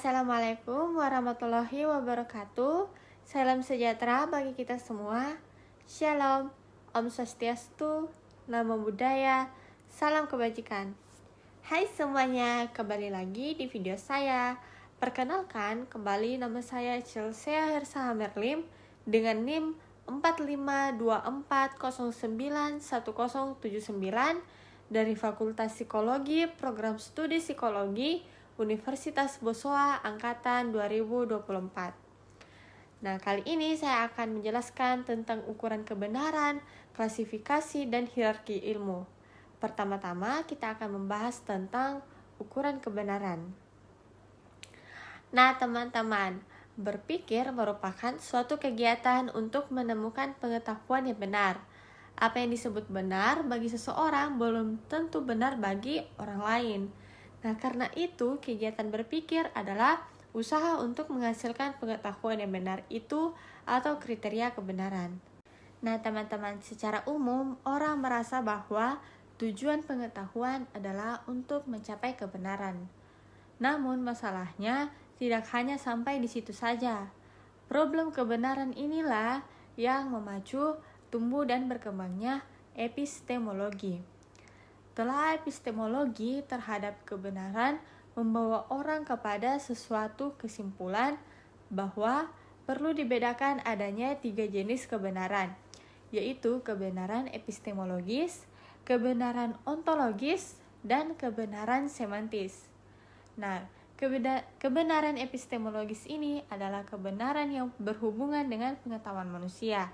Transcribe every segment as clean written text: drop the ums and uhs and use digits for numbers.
Assalamualaikum warahmatullahi wabarakatuh. Salam sejahtera bagi kita semua. Shalom, Om Swastiastu, Namo Buddhaya, salam kebajikan. Hai semuanya, kembali lagi di video saya. Perkenalkan, kembali nama saya Chelsea Hersa Merlim dengan NIM 4524091079 dari Fakultas Psikologi, Program Studi Psikologi, Universitas Bosowa Angkatan 2024. Nah, kali ini saya akan menjelaskan tentang ukuran kebenaran, klasifikasi, dan hierarki ilmu. Pertama-tama, kita akan membahas tentang ukuran kebenaran. Nah, teman-teman, berpikir merupakan suatu kegiatan untuk menemukan pengetahuan yang benar. Apa yang disebut benar bagi seseorang belum tentu benar bagi orang lain. Nah, karena itu kegiatan berpikir adalah usaha untuk menghasilkan pengetahuan yang benar itu atau kriteria kebenaran. Nah, teman-teman, secara umum orang merasa bahwa tujuan pengetahuan adalah untuk mencapai kebenaran. Namun masalahnya tidak hanya sampai di situ saja. Problem kebenaran inilah yang memacu tumbuh dan berkembangnya epistemologi. Telah epistemologi terhadap kebenaran membawa orang kepada sesuatu kesimpulan bahwa perlu dibedakan adanya 3 jenis kebenaran, yaitu kebenaran epistemologis, kebenaran ontologis, dan kebenaran semantis. Nah, kebenaran epistemologis ini adalah kebenaran yang berhubungan dengan pengetahuan manusia.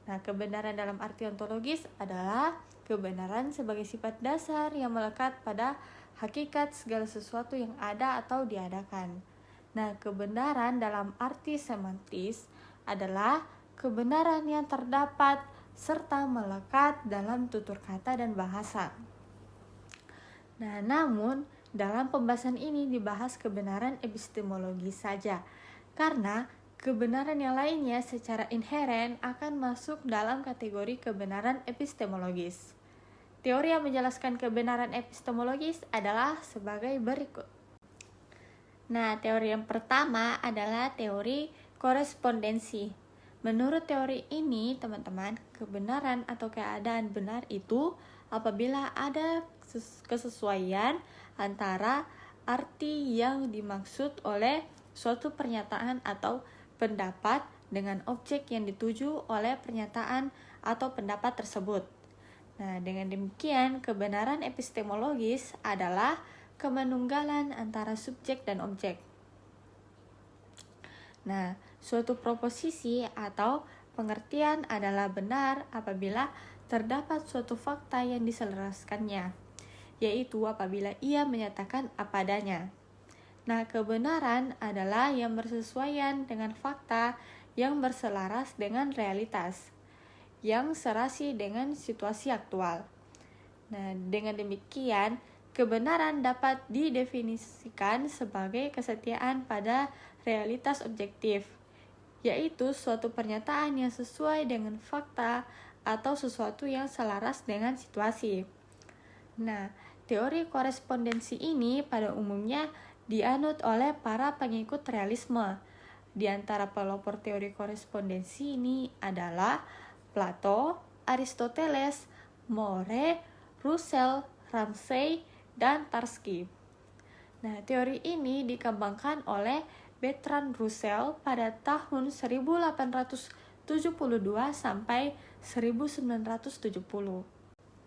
Nah, kebenaran dalam arti ontologis adalah kebenaran sebagai sifat dasar yang melekat pada hakikat segala sesuatu yang ada atau diadakan. Nah, kebenaran dalam arti semantis adalah kebenaran yang terdapat serta melekat dalam tutur kata dan bahasa. Nah, namun dalam pembahasan ini dibahas kebenaran epistemologis saja, karena kebenaran yang lainnya secara inheren akan masuk dalam kategori kebenaran epistemologis. Teori yang menjelaskan kebenaran epistemologis adalah sebagai berikut. Nah, teori yang pertama adalah teori korespondensi. Menurut teori ini, teman-teman, kebenaran atau keadaan benar itu apabila ada kesesuaian antara arti yang dimaksud oleh suatu pernyataan atau pendapat dengan objek yang dituju oleh pernyataan atau pendapat tersebut. Nah, dengan demikian kebenaran epistemologis adalah kemanunggalan antara subjek dan objek. Nah, suatu proposisi atau pengertian adalah benar apabila terdapat suatu fakta yang diselaraskannya, yaitu apabila ia menyatakan apa adanya. Nah, kebenaran adalah yang bersesuaian dengan fakta yang berselaras dengan realitas, yang serasi dengan situasi aktual. Nah, dengan demikian, kebenaran dapat didefinisikan sebagai kesetiaan pada realitas objektif, yaitu suatu pernyataan yang sesuai dengan fakta atau sesuatu yang selaras dengan situasi. Nah, teori korespondensi ini pada umumnya dianut oleh para pengikut realisme. Di antara pelopor teori korespondensi ini adalah Plato, Aristoteles, More, Russell, Ramsay, dan Tarski. Nah, teori ini dikembangkan oleh Bertrand Russell pada tahun 1872 sampai 1970.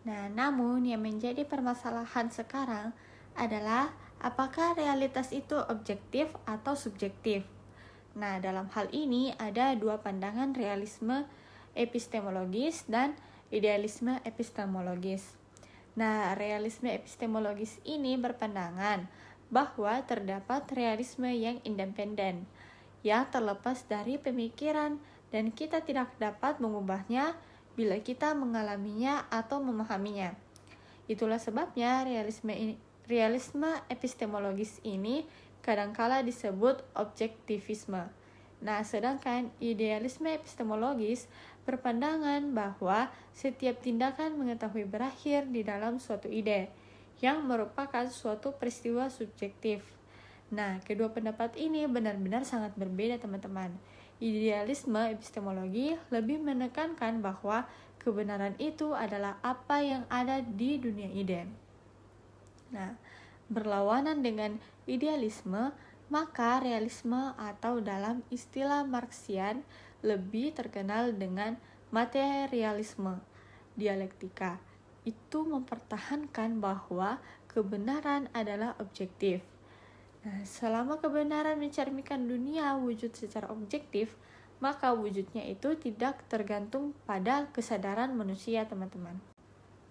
Nah, namun yang menjadi permasalahan sekarang adalah apakah realitas itu objektif atau subjektif. Nah, dalam hal ini ada dua pandangan realisme epistemologis dan idealisme epistemologis. Nah, realisme epistemologis ini berpandangan bahwa terdapat realisme yang independen, yang terlepas dari pemikiran dan kita tidak dapat mengubahnya bila kita mengalaminya atau memahaminya. Itulah sebabnya realisme epistemologis ini kadangkala disebut objektivisme. Nah, sedangkan idealisme epistemologis berpandangan bahwa setiap tindakan mengetahui berakhir di dalam suatu ide, yang merupakan suatu peristiwa subjektif. Nah, kedua pendapat ini benar-benar sangat berbeda, teman-teman. Idealisme epistemologi lebih menekankan bahwa kebenaran itu adalah apa yang ada di dunia ide. Nah, berlawanan dengan idealisme, maka realisme atau dalam istilah Marxian lebih terkenal dengan materialisme dialektika. Itu mempertahankan bahwa kebenaran adalah objektif. Nah, selama kebenaran mencerminkan dunia wujud secara objektif, maka wujudnya itu tidak tergantung pada kesadaran manusia, teman-teman.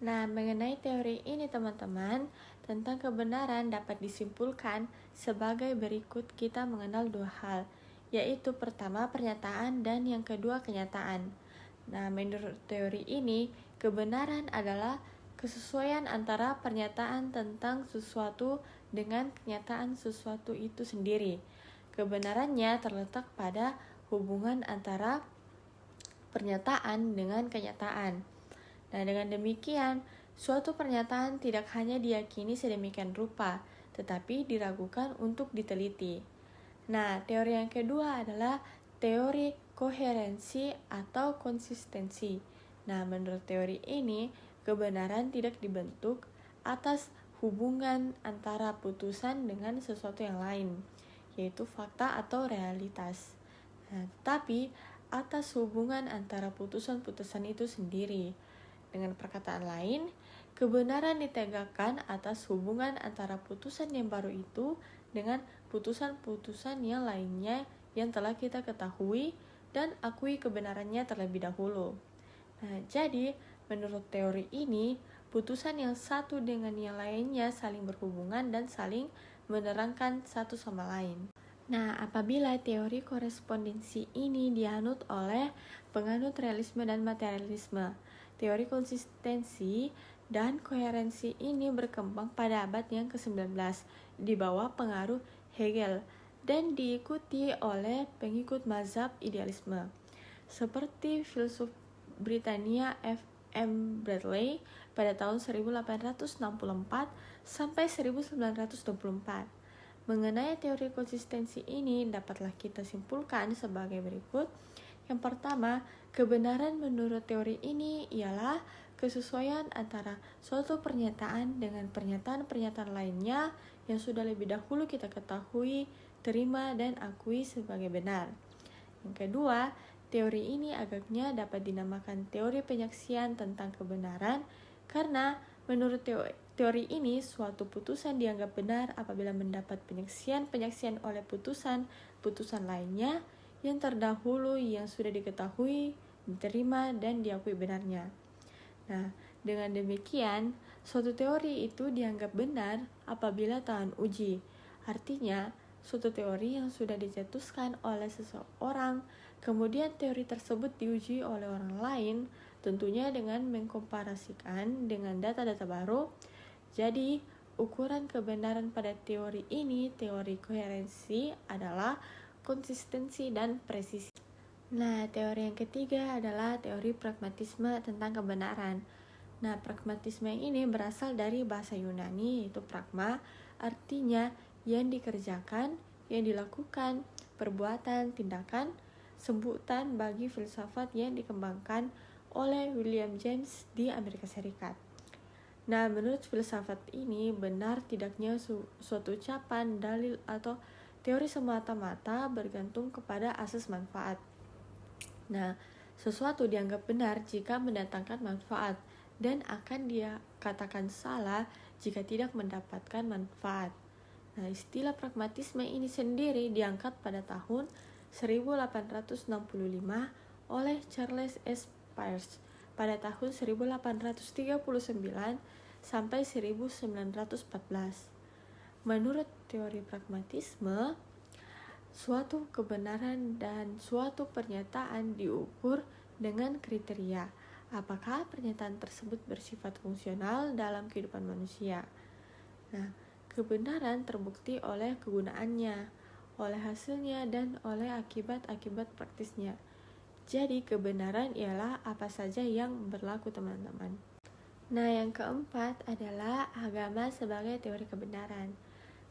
Nah, mengenai teori ini, teman-teman, tentang kebenaran dapat disimpulkan sebagai berikut. Kita mengenal dua hal, yaitu pertama pernyataan dan yang kedua kenyataan. Nah, menurut teori ini, kebenaran adalah kesesuaian antara pernyataan tentang sesuatu dengan kenyataan sesuatu itu sendiri. Kebenarannya terletak pada hubungan antara pernyataan dengan kenyataan. Nah, dengan demikian, suatu pernyataan tidak hanya diyakini sedemikian rupa, tetapi diragukan untuk diteliti. Nah, teori yang kedua adalah teori koherensi atau konsistensi. Nah, menurut teori ini, kebenaran tidak dibentuk atas hubungan antara putusan dengan sesuatu yang lain, yaitu fakta atau realitas. Nah, tetapi atas hubungan antara putusan-putusan itu sendiri. Dengan perkataan lain, kebenaran ditegakkan atas hubungan antara putusan yang baru itu dengan putusan-putusan yang lainnya yang telah kita ketahui dan akui kebenarannya terlebih dahulu. Nah, jadi menurut teori ini, putusan yang satu dengan yang lainnya saling berhubungan dan saling menerangkan satu sama lain. Nah, apabila teori korespondensi ini dianut oleh penganut realisme dan materialisme, teori konsistensi dan koherensi ini berkembang pada abad yang ke-19 di bawah pengaruh Hegel dan diikuti oleh pengikut mazhab idealisme seperti filsuf Britania F.M. Bradley pada tahun 1864 sampai 1924. Mengenai teori konsistensi ini dapatlah kita simpulkan sebagai berikut. Yang pertama, kebenaran menurut teori ini ialah kesesuaian antara suatu pernyataan dengan pernyataan-pernyataan lainnya yang sudah lebih dahulu kita ketahui, terima, dan akui sebagai benar. Yang kedua, teori ini agaknya dapat dinamakan teori penyaksian tentang kebenaran karena menurut teori ini suatu putusan dianggap benar apabila mendapat penyaksian oleh putusan lainnya yang terdahulu yang sudah diketahui, diterima, dan diakui benarnya. Nah, dengan demikian, suatu teori itu dianggap benar apabila tahan uji. Artinya, suatu teori yang sudah dicetuskan oleh seseorang, kemudian teori tersebut diuji oleh orang lain, tentunya dengan mengkomparasikan dengan data-data baru. Jadi, ukuran kebenaran pada teori ini, teori koherensi, adalah konsistensi dan presisi. Nah, teori yang ketiga adalah teori pragmatisme tentang kebenaran. Nah, pragmatisme ini berasal dari bahasa Yunani, yaitu pragma, artinya yang dikerjakan, yang dilakukan, perbuatan, tindakan, sebutan bagi filsafat yang dikembangkan oleh William James di Amerika Serikat. Nah, menurut filsafat ini, benar tidaknya suatu ucapan, dalil, atau teori semata-mata bergantung kepada asas manfaat. Nah, sesuatu dianggap benar jika mendatangkan manfaat dan akan dia katakan salah jika tidak mendapatkan manfaat. Nah, istilah pragmatisme ini sendiri diangkat pada tahun 1865 oleh Charles S. Peirce pada tahun 1839 sampai 1914. Menurut teori pragmatisme, suatu kebenaran dan suatu pernyataan diukur dengan kriteria apakah pernyataan tersebut bersifat fungsional dalam kehidupan manusia. Nah, kebenaran terbukti oleh kegunaannya, oleh hasilnya, dan oleh akibat-akibat praktisnya. Jadi, kebenaran ialah apa saja yang berlaku, teman-teman. Nah, yang keempat adalah agama sebagai teori kebenaran.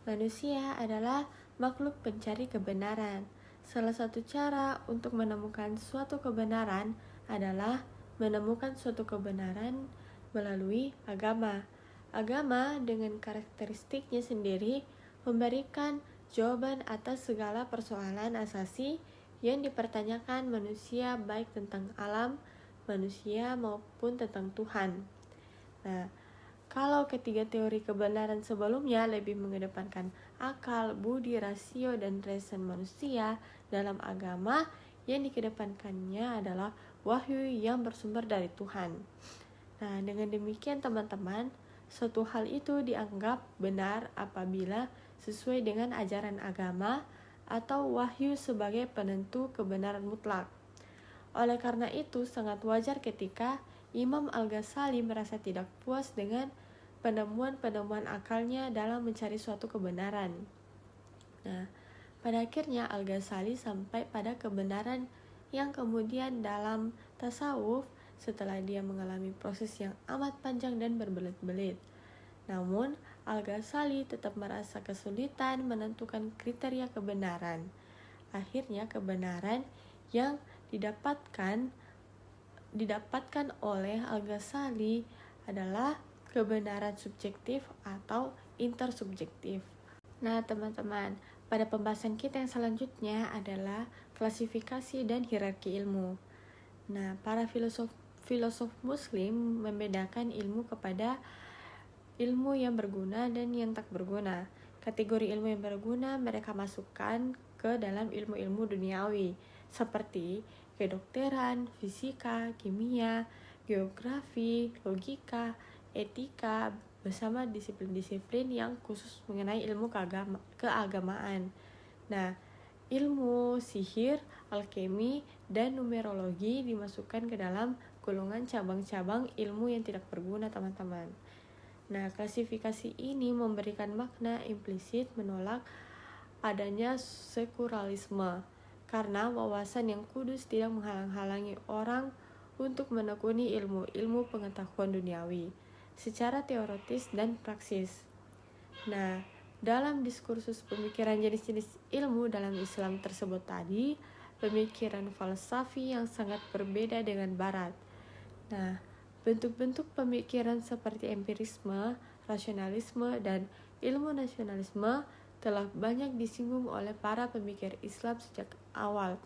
Manusia adalah makhluk pencari kebenaran. Salah satu cara untuk menemukan suatu kebenaran adalah menemukan suatu kebenaran melalui agama. Agama dengan karakteristiknya sendiri memberikan jawaban atas segala persoalan asasi yang dipertanyakan manusia, baik tentang alam manusia maupun tentang Tuhan. Nah, kalau ketiga teori kebenaran sebelumnya lebih mengedepankan akal, budi, rasio, dan reason manusia, dalam agama yang dikedepankannya adalah wahyu yang bersumber dari Tuhan. Nah, dengan demikian teman-teman, suatu hal itu dianggap benar apabila sesuai dengan ajaran agama atau wahyu sebagai penentu kebenaran mutlak. Oleh karena itu, sangat wajar ketika Imam Al-Ghazali merasa tidak puas dengan penemuan-penemuan akalnya dalam mencari suatu kebenaran. Nah, pada akhirnya Al-Ghazali sampai pada kebenaran yang kemudian dalam tasawuf setelah dia mengalami proses yang amat panjang dan berbelit-belit. Namun, Al-Ghazali tetap merasa kesulitan menentukan kriteria kebenaran. Akhirnya, kebenaran yang didapatkan oleh Al-Ghazali adalah kebenaran subjektif atau intersubjektif. Nah, teman-teman, pada pembahasan kita yang selanjutnya adalah klasifikasi dan hierarki ilmu. Nah, para filosof Muslim membedakan ilmu kepada ilmu yang berguna dan yang tak berguna. Kategori ilmu yang berguna mereka masukkan ke dalam ilmu-ilmu duniawi, seperti kedokteran, fisika, kimia, geografi, logika, etika, bersama disiplin-disiplin yang khusus mengenai ilmu keagamaan. Nah, ilmu sihir, alkemi, dan numerologi dimasukkan ke dalam golongan cabang-cabang ilmu yang tidak berguna, teman-teman. Nah, klasifikasi ini memberikan makna implisit menolak adanya sekularisim, karena wawasan yang kudus tidak menghalang-halangi orang untuk menekuni ilmu-ilmu pengetahuan duniawi secara teoritis dan praksis. Nah, dalam diskursus pemikiran jenis-jenis ilmu dalam Islam tersebut tadi, pemikiran falsafi yang sangat berbeda dengan Barat. Nah, bentuk-bentuk pemikiran seperti empirisme, rasionalisme, dan ilmu nasionalisme telah banyak disinggung oleh para pemikir Islam sejak awal,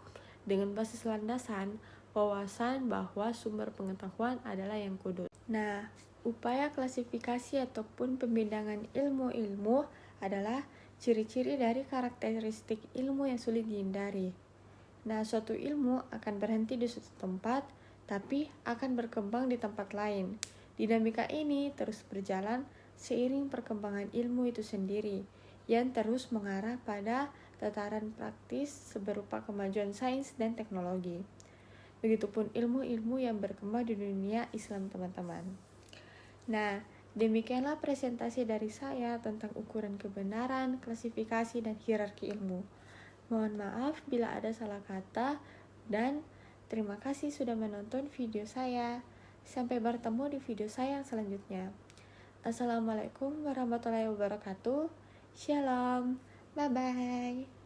dengan basis landasan wawasan bahwa sumber pengetahuan adalah yang kudus. Nah, upaya klasifikasi ataupun pembedahan ilmu-ilmu adalah ciri-ciri dari karakteristik ilmu yang sulit dihindari. Nah, suatu ilmu akan berhenti di suatu tempat, tapi akan berkembang di tempat lain. Dinamika ini terus berjalan seiring perkembangan ilmu itu sendiri, yang terus mengarah pada tataran praktis berupa kemajuan sains dan teknologi. Begitupun ilmu-ilmu yang berkembang di dunia Islam, teman-teman. Nah, demikianlah presentasi dari saya tentang ukuran kebenaran, klasifikasi, dan hierarki ilmu. Mohon maaf bila ada salah kata, dan terima kasih sudah menonton video saya. Sampai bertemu di video saya yang selanjutnya. Assalamualaikum warahmatullahi wabarakatuh. Shalom. Bye-bye.